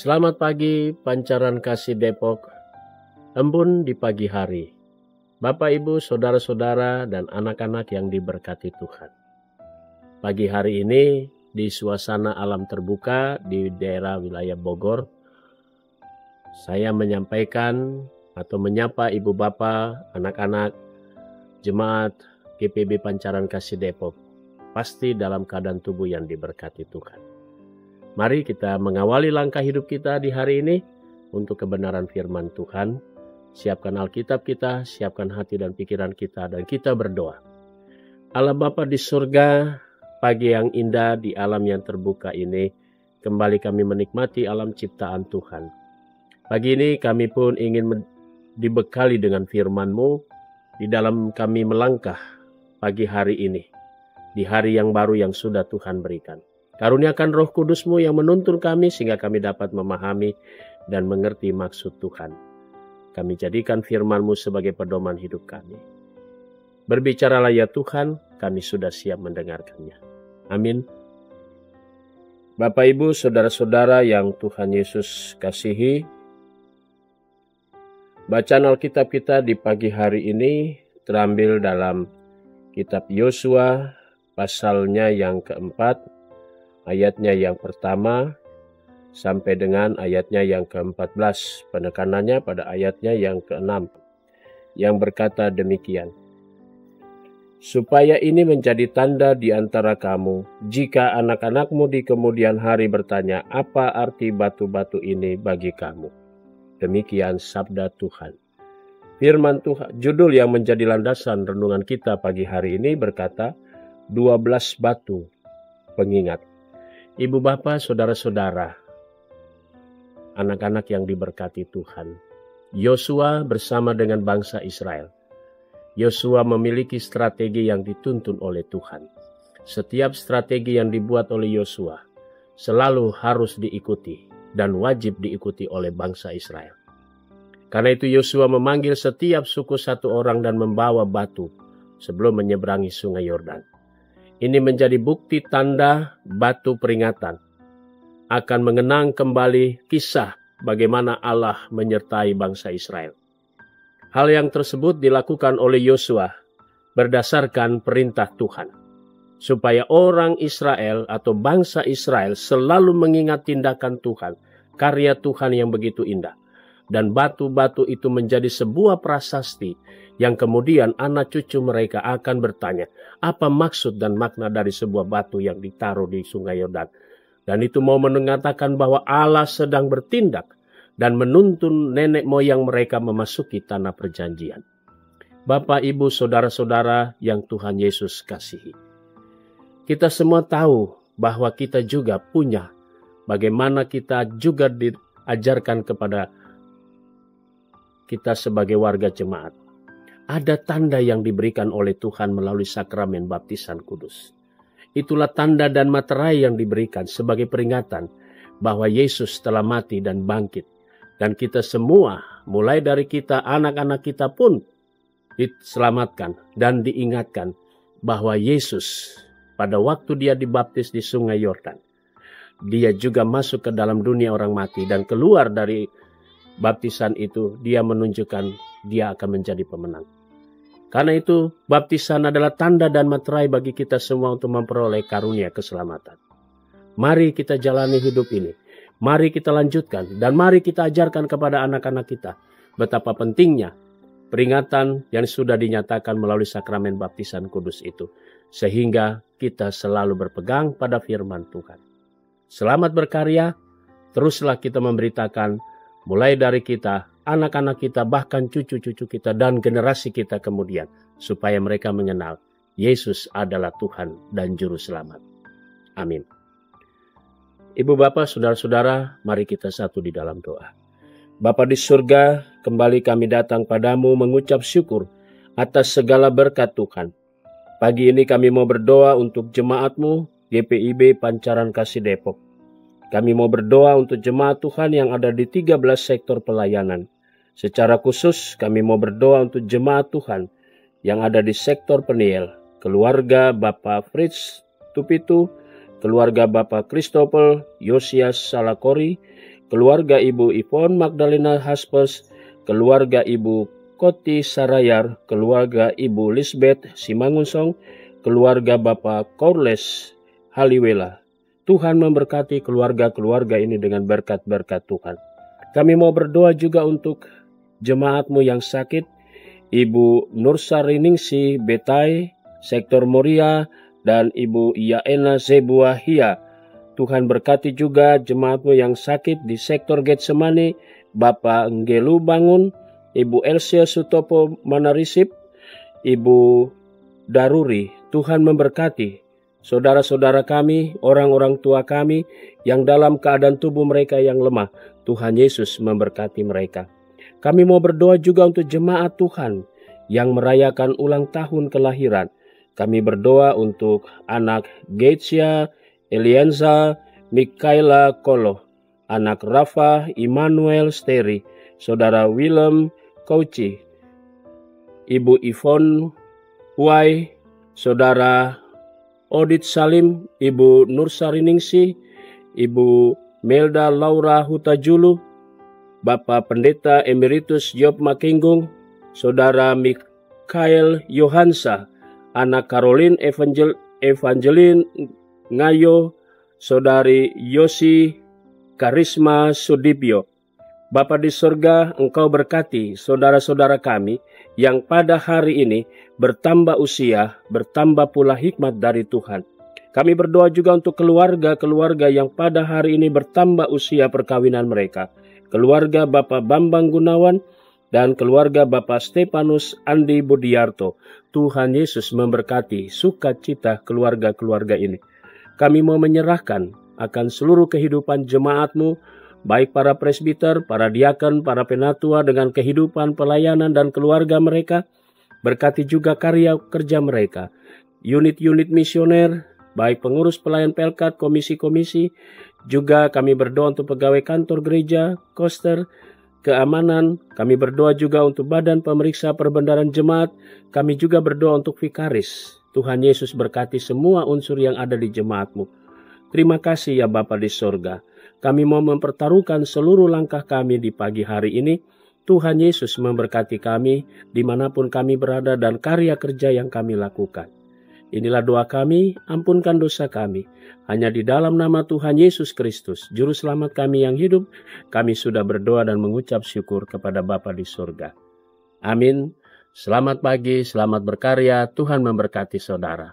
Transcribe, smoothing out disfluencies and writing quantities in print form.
Selamat pagi Pancaran Kasih Depok, embun di pagi hari. Bapak, Ibu, Saudara-saudara, dan anak-anak yang diberkati Tuhan. Pagi hari ini di suasana alam terbuka di daerah wilayah Bogor, saya menyampaikan atau menyapa Ibu Bapak, anak-anak, jemaat GPB Pancaran Kasih Depok, pasti dalam keadaan tubuh yang diberkati Tuhan. Mari kita mengawali langkah hidup kita di hari ini untuk kebenaran firman Tuhan. Siapkan Alkitab kita, siapkan hati dan pikiran kita, dan kita berdoa. Allah Bapa di surga, pagi yang indah di alam yang terbuka ini, kembali kami menikmati alam ciptaan Tuhan. Pagi ini kami pun ingin dibekali dengan firman-Mu di dalam kami melangkah pagi hari ini, di hari yang baru yang sudah Tuhan berikan. Karuniakan Roh Kudus-Mu yang menuntun kami sehingga kami dapat memahami dan mengerti maksud Tuhan. Kami jadikan firman-Mu sebagai pedoman hidup kami. Berbicaralah ya Tuhan, kami sudah siap mendengarkannya. Amin. Bapak, Ibu, Saudara-saudara yang Tuhan Yesus kasihi, bacaan Alkitab kita di pagi hari ini terambil dalam kitab Yosua, pasalnya yang keempat, ayatnya yang pertama sampai dengan ayatnya yang ke-14. Penekanannya pada ayatnya yang ke-6 yang berkata demikian. Supaya ini menjadi tanda di antara kamu, jika anak-anakmu di kemudian hari bertanya, apa arti batu-batu ini bagi kamu? Demikian sabda Tuhan. Firman Tuhan, judul yang menjadi landasan renungan kita pagi hari ini berkata, 12 batu pengingat. Ibu Bapak, Saudara-saudara, anak-anak yang diberkati Tuhan, Yosua bersama dengan bangsa Israel. Yosua memiliki strategi yang dituntun oleh Tuhan. Setiap strategi yang dibuat oleh Yosua selalu harus diikuti dan wajib diikuti oleh bangsa Israel. Karena itu Yosua memanggil setiap suku satu orang dan membawa batu sebelum menyeberangi sungai Yordan. Ini menjadi bukti tanda batu peringatan akan mengenang kembali kisah bagaimana Allah menyertai bangsa Israel. Hal yang tersebut dilakukan oleh Yosua berdasarkan perintah Tuhan, supaya orang Israel atau bangsa Israel selalu mengingat tindakan Tuhan, karya Tuhan yang begitu indah. Dan batu-batu itu menjadi sebuah prasasti yang kemudian anak cucu mereka akan bertanya, apa maksud dan makna dari sebuah batu yang ditaruh di sungai Yordan. Dan itu mau mengatakan bahwa Allah sedang bertindak dan menuntun nenek moyang mereka memasuki tanah perjanjian. Bapak, Ibu, Saudara-saudara yang Tuhan Yesus kasihi. Kita semua tahu bahwa kita juga punya, bagaimana kita juga diajarkan kepada kita sebagai warga jemaat. Ada tanda yang diberikan oleh Tuhan melalui sakramen baptisan kudus. Itulah tanda dan materai yang diberikan sebagai peringatan bahwa Yesus telah mati dan bangkit. Dan kita semua, mulai dari kita, anak-anak kita pun diselamatkan dan diingatkan bahwa Yesus pada waktu dia dibaptis di sungai Yordan, dia juga masuk ke dalam dunia orang mati dan keluar dari baptisan itu, dia menunjukkan dia akan menjadi pemenang. Karena itu, baptisan adalah tanda dan materai bagi kita semua untuk memperoleh karunia keselamatan. Mari kita jalani hidup ini. Mari kita lanjutkan dan mari kita ajarkan kepada anak-anak kita betapa pentingnya peringatan yang sudah dinyatakan melalui sakramen baptisan kudus itu. Sehingga kita selalu berpegang pada firman Tuhan. Selamat berkarya, teruslah kita memberitakan mulai dari kita, anak-anak kita, bahkan cucu-cucu kita dan generasi kita kemudian, supaya mereka mengenal Yesus adalah Tuhan dan Juru Selamat. Amin. Ibu Bapak, Saudara-saudara, mari kita satu di dalam doa. Bapa di surga, kembali kami datang padamu mengucap syukur atas segala berkat Tuhan. Pagi ini kami mau berdoa untuk jemaat-Mu, GPIB Pancaran Kasih Depok. Kami mau berdoa untuk jemaat Tuhan yang ada di 13 sektor pelayanan. Secara khusus kami mau berdoa untuk jemaat Tuhan yang ada di sektor Peniel, keluarga Bapak Fritz Tupitu, keluarga Bapak Christopher Yosias Salakori, keluarga Ibu Ivon Magdalena Haspes, keluarga Ibu Koti Sarayar, keluarga Ibu Lisbeth Simangunsong, keluarga Bapak Korles Haliwela. Tuhan memberkati keluarga-keluarga ini dengan berkat-berkat Tuhan. Kami mau berdoa juga untuk jemaat-Mu yang sakit, Ibu Nursariningsi Betai, Sektor Moria, dan Ibu Yaena Zebuahia. Tuhan berkati juga jemaat-Mu yang sakit di Sektor Getsemani, Bapak Ngelu Bangun, Ibu Elsia Sutopo Manarisip, Ibu Daruri. Tuhan memberkati saudara-saudara kami, orang-orang tua kami yang dalam keadaan tubuh mereka yang lemah. Tuhan Yesus memberkati mereka. Kami mau berdoa juga untuk jemaat Tuhan yang merayakan ulang tahun kelahiran. Kami berdoa untuk anak Geitsia, Elianza, Mikaela Kolo, anak Rafa, Immanuel Steri, saudara Willem Kauci, Ibu Ivon Wai, saudara Odit Salim, Ibu Nursariningsi, Ibu Melda Laura Hutajulu, Bapak Pendeta Emeritus Job Makinggung, saudara Mikael Yohansa, anak Caroline Evangeline Ngayo, saudari Yosi Karisma Sudibyo. Bapa di surga, Engkau berkati saudara-saudara kami yang pada hari ini bertambah usia, bertambah pula hikmat dari Tuhan. Kami berdoa juga untuk keluarga-keluarga yang pada hari ini bertambah usia perkawinan mereka. Keluarga Bapak Bambang Gunawan dan keluarga Bapak Stefanus Andi Budiarto. Tuhan Yesus memberkati sukacita keluarga-keluarga ini. Kami mau menyerahkan akan seluruh kehidupan jemaat-Mu, baik para presbiter, para diakon, para penatua dengan kehidupan, pelayanan, dan keluarga mereka. Berkati juga karya kerja mereka. Unit-unit misioner, baik pengurus pelayan Pelkat, komisi-komisi. Juga kami berdoa untuk pegawai kantor gereja, koster, keamanan. Kami berdoa juga untuk badan pemeriksa perbendaharaan jemaat. Kami juga berdoa untuk vikaris. Tuhan Yesus berkati semua unsur yang ada di jemaat-Mu. Terima kasih ya Bapa di sorga. Kami mau mempertaruhkan seluruh langkah kami di pagi hari ini. Tuhan Yesus memberkati kami dimanapun kami berada dan karya kerja yang kami lakukan. Inilah doa kami, ampunkan dosa kami. Hanya di dalam nama Tuhan Yesus Kristus, Juru Selamat kami yang hidup, kami sudah berdoa dan mengucap syukur kepada Bapa di surga. Amin. Selamat pagi, selamat berkarya, Tuhan memberkati saudara.